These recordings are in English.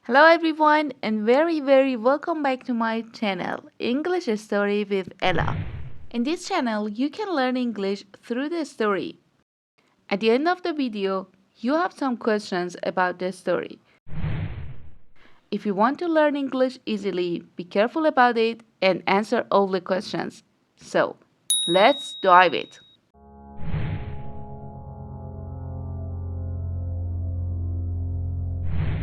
Hello everyone and very welcome back to my channel English Story with Ella. In this channel you can learn English through the story. At the end of the video you have some questions about the story. If you want to learn English easily, be careful about it and answer all the questions. So, let's dive it.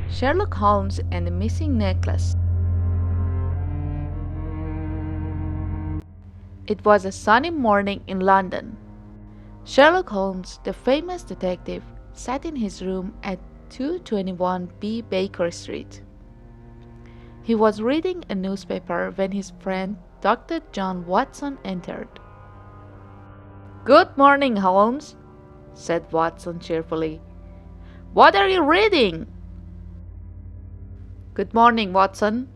Sherlock Holmes and the Missing Necklace. It was a sunny morning in London. Sherlock Holmes, the famous detective, sat in his room at 221B Baker Street. He was reading a newspaper when his friend Dr. John Watson entered. "Good morning, Holmes," said Watson cheerfully. "What are you reading?" "Good morning, Watson,"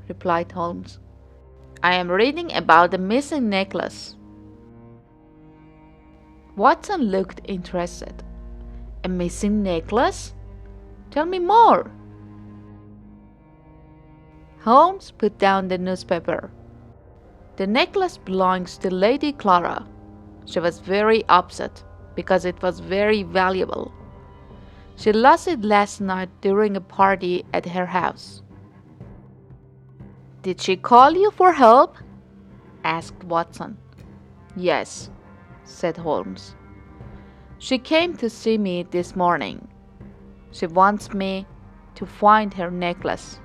replied Holmes. "I am reading about the missing necklace." Watson looked interested. "A missing necklace? Tell me more." Holmes put down the newspaper. "The necklace belongs to Lady Clara. She was very upset because it was very valuable. She lost it last night during a party at her house." "Did she call you for help?" asked Watson. "Yes," said Holmes. "She came to see me this morning. She wants me to find her necklace."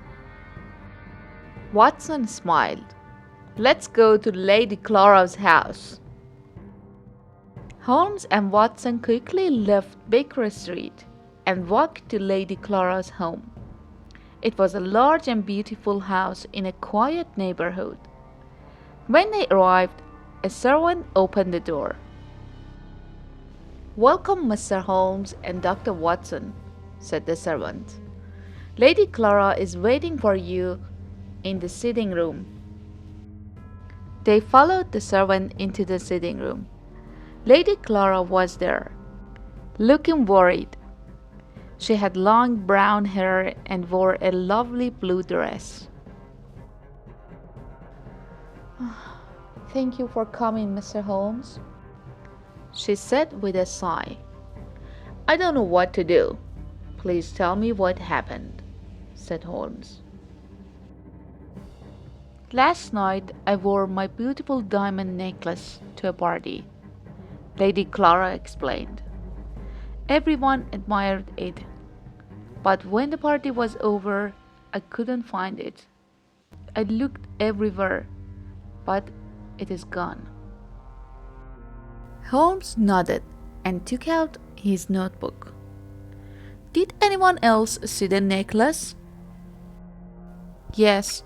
Watson smiled. "Let's go to Lady Clara's house." Holmes and Watson quickly left Baker Street and walked to Lady Clara's home. It was a large and beautiful house in a quiet neighborhood. When they arrived, a servant opened the door. "Welcome, Mr. Holmes and Dr. Watson," said the servant. "Lady Clara is waiting for you in the sitting room." They followed the servant into the sitting room. Lady Clara was there, looking worried. She had long brown hair and wore a lovely blue dress. "Thank you for coming, Mr. Holmes," she said with a sigh. "I don't know what to do. Please tell me what happened," said Holmes. "Last night I wore my beautiful diamond necklace to a party," Lady Clara explained. "Everyone admired it, but when the party was over, I couldn't find it. I looked everywhere, but it is gone." Holmes nodded and took out his notebook. "Did anyone else see the necklace?" "Yes,"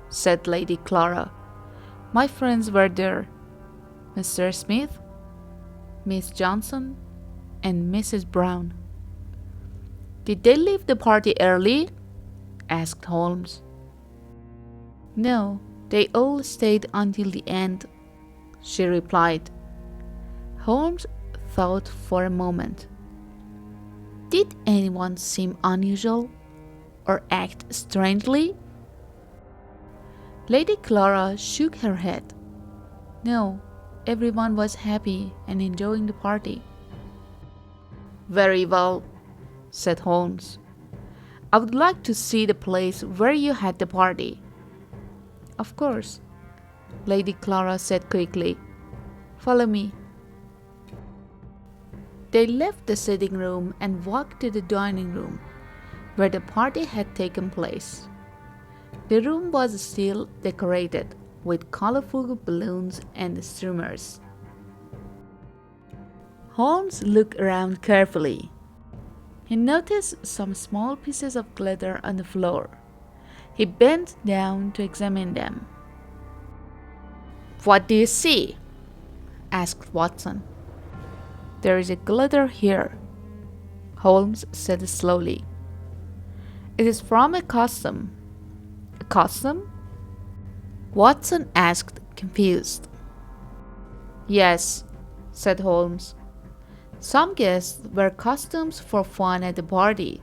said Lady Clara. "My friends were there. Mr. Smith, Miss Johnson, and Mrs. Brown." "Did they leave the party early?" asked Holmes. "No, they all stayed until the end," she replied. Holmes thought for a moment. Did anyone seem unusual or act strangely? Lady Clara shook her head. No, everyone was happy and enjoying the party. "Very well," said Holmes. "I would like to see the place where you had the party." "Of course," Lady Clara said quickly. "Follow me." They left the sitting room and walked to the dining room, where the party had taken place. The room was still decorated with colorful balloons and streamers. Holmes looked around carefully. He noticed some small pieces of glitter on the floor. He bent down to examine them. "What do you see?" asked Watson. "There is a glitter here," Holmes said slowly. "It is from a costume." "A costume?" Watson asked, confused. "Yes," said Holmes. "Some guests wear costumes for fun at the party."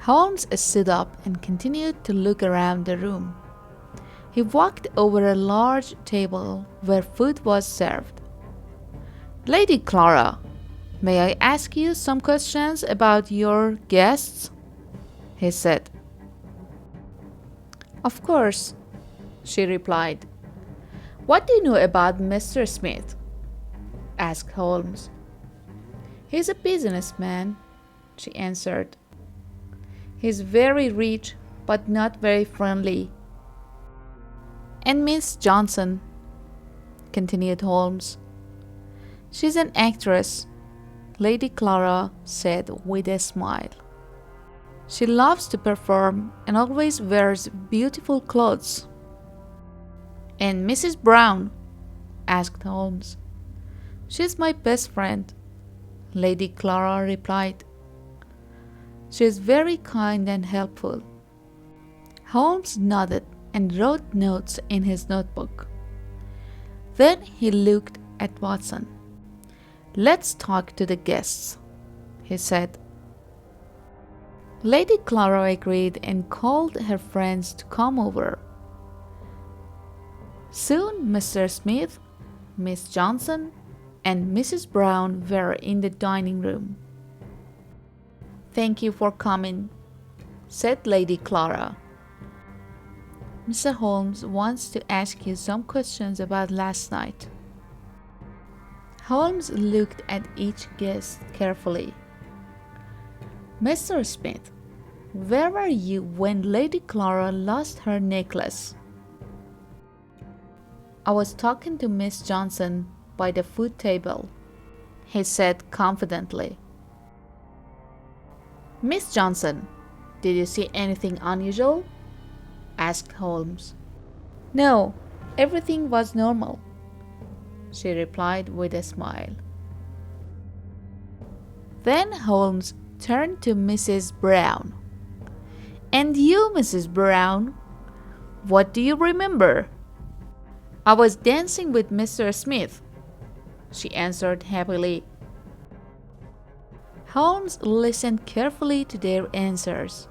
Holmes stood up and continued to look around the room. He walked over a large table where food was served. "Lady Clara, may I ask you some questions about your guests?" he said. "Of course," she replied. "What do you know about Mr. Smith?" asked Holmes. "He's a businessman," she answered. "He's very rich, but not very friendly." "And Miss Johnson," continued Holmes. "She's an actress," Lady Clara said with a smile. "She loves to perform and always wears beautiful clothes." "And Mrs. Brown?" asked Holmes. "She's my best friend," Lady Clara replied. "She is very kind and helpful." Holmes nodded and wrote notes in his notebook. Then he looked at Watson. "Let's talk to the guests," he said. Lady Clara agreed and called her friends to come over. Soon Mr. Smith, Miss Johnson, and Mrs. Brown were in the dining room. "Thank you for coming," said Lady Clara. "Mr. Holmes wants to ask you some questions about last night." Holmes looked at each guest carefully. "Mr. Smith, where were you when Lady Clara lost her necklace?" "I was talking to Miss Johnson by the food table," he said confidently. "Miss Johnson, did you see anything unusual?" asked Holmes. "No, everything was normal," she replied with a smile. Then Holmes turned to Mrs. Brown. "And you, Mrs. Brown, what do you remember?" "I was dancing with Mr. Smith," she answered happily. Holmes listened carefully to their answers,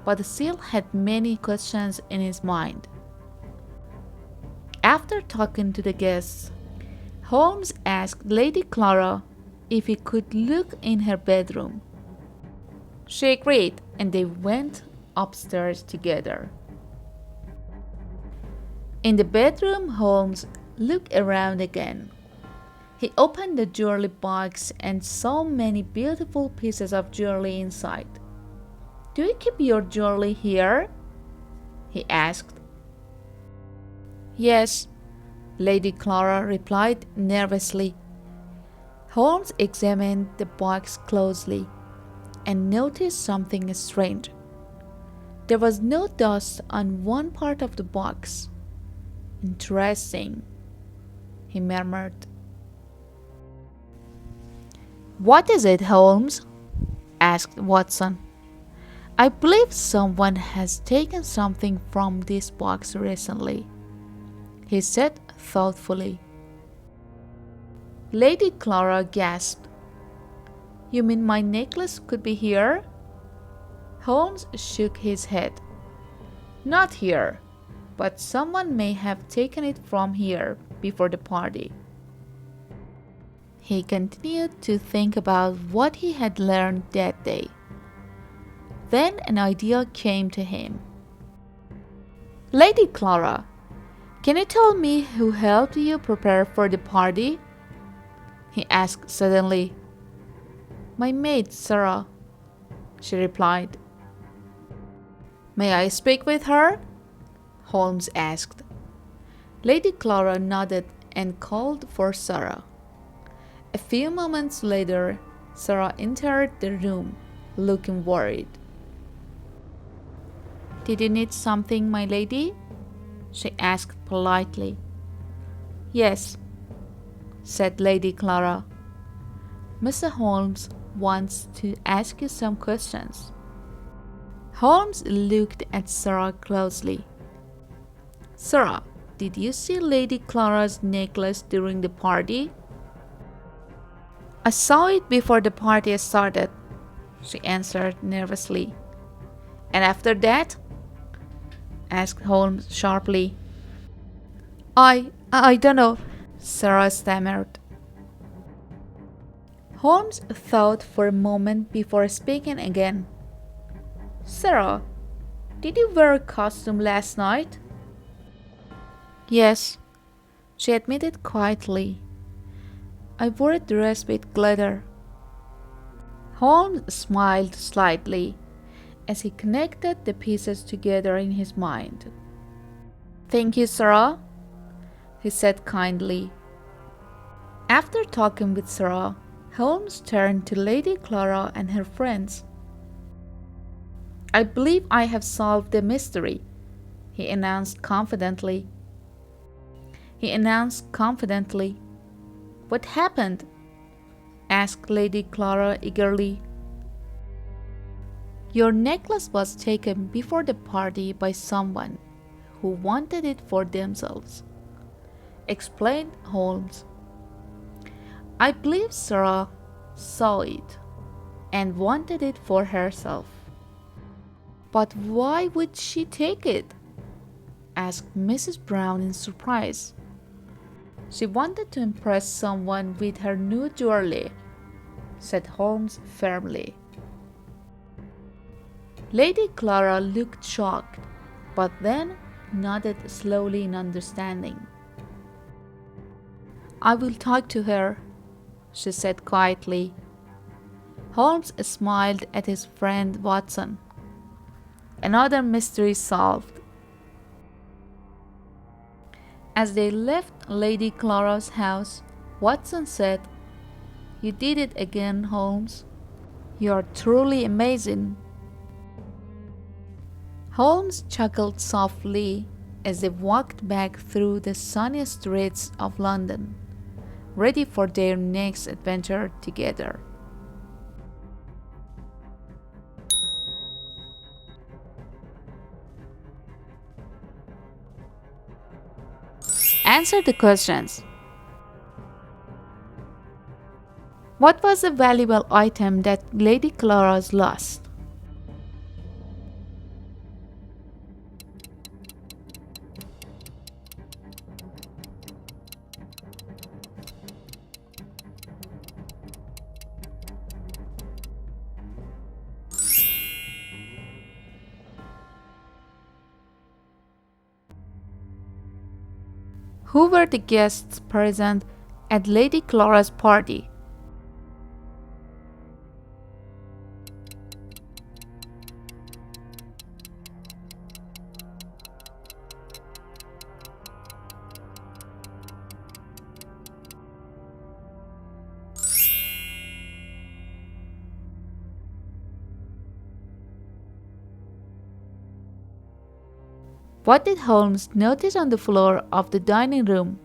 but still had many questions in his mind. After talking to the guests, Holmes asked Lady Clara if he could look in her bedroom. She agreed, and they went upstairs together. In the bedroom, Holmes looked around again. He opened the jewelry box and saw many beautiful pieces of jewelry inside. "Do you keep your jewelry here?" he asked. "Yes," Lady Clara replied nervously. Holmes examined the box closely and noticed something strange. There was no dust on one part of the box. "Interesting," he murmured. "What is it, Holmes?" asked Watson. "I believe someone has taken something from this box recently," he said thoughtfully. Lady Clara gasped. "You mean my necklace could be here?" Holmes shook his head. "Not here, but someone may have taken it from here before the party." He continued to think about what he had learned that day. Then an idea came to him. "Lady Clara, can you tell me who helped you prepare for the party?" he asked suddenly. "My maid, Sarah," she replied. "May I speak with her?" Holmes asked. Lady Clara nodded and called for Sarah. A few moments later, Sarah entered the room, looking worried. "Did you need something, my lady?" she asked politely. "Yes," said Lady Clara. "Mr. Holmes wants to ask you some questions." Holmes looked at Sarah closely. "Sarah, did you see Lady Clara's necklace during the party?" "I saw it before the party started," she answered nervously. And after that? Asked Holmes sharply. I don't know, Sarah stammered. Holmes thought for a moment before speaking again. Sarah, did you wear a costume last night? Yes, she admitted quietly. I wore a dress with glitter. Holmes smiled slightly as he connected the pieces together in his mind. Thank you, Sarah, he said kindly. After talking with Sarah, Holmes turned to Lady Clara and her friends. I believe I have solved the mystery, he announced confidently. What happened? Asked Lady Clara eagerly. Your necklace was taken before the party by someone who wanted it for themselves, explained Holmes. I believe Sarah saw it and wanted it for herself. But why would she take it? Asked Mrs. Brown in surprise. She wanted to impress someone with her new jewelry, said Holmes firmly. Lady Clara looked shocked, but then nodded slowly in understanding. I will talk to her, she said quietly. Holmes smiled at his friend Watson. Another mystery solved. As they left Lady Clara's house, Watson said, You did it again, Holmes. You are truly amazing. Holmes chuckled softly as they walked back through the sunny streets of London, ready for their next adventure together. Answer the questions. What was the valuable item that Lady Clara's lost? Who were the guests present at Lady Clara's party? What did Holmes notice on the floor of the dining room?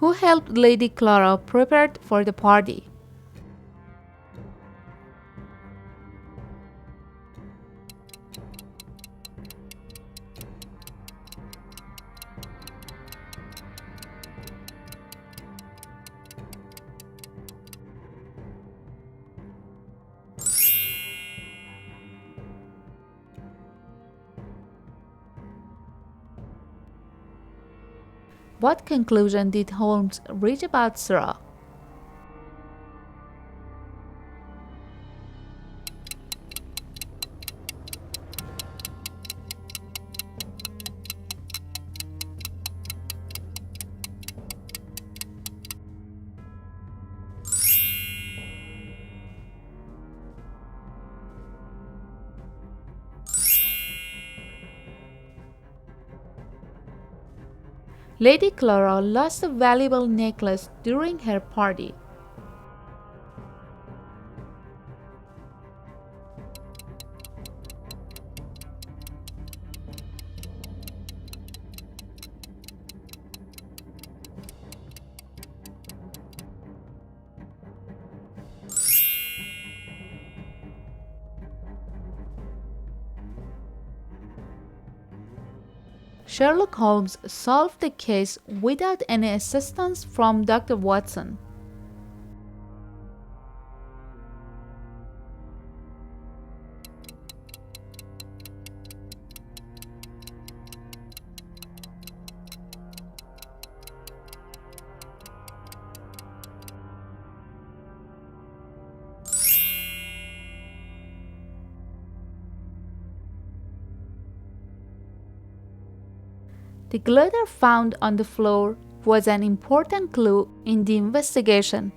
Who helped Lady Clara prepare for the party? What conclusion did Holmes reach about Sarah? Lady Clara lost a valuable necklace during her party. Sherlock Holmes solved the case without any assistance from Dr. Watson. The glitter found on the floor was an important clue in the investigation.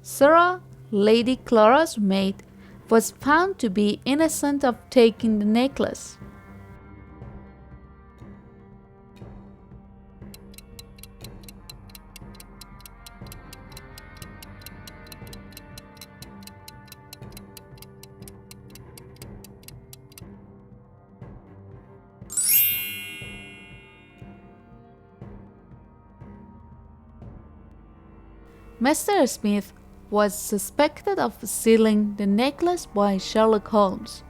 Sarah, Lady Clara's maid, was found to be innocent of taking the necklace. Mr. Smith was suspected of stealing the necklace by Sherlock Holmes.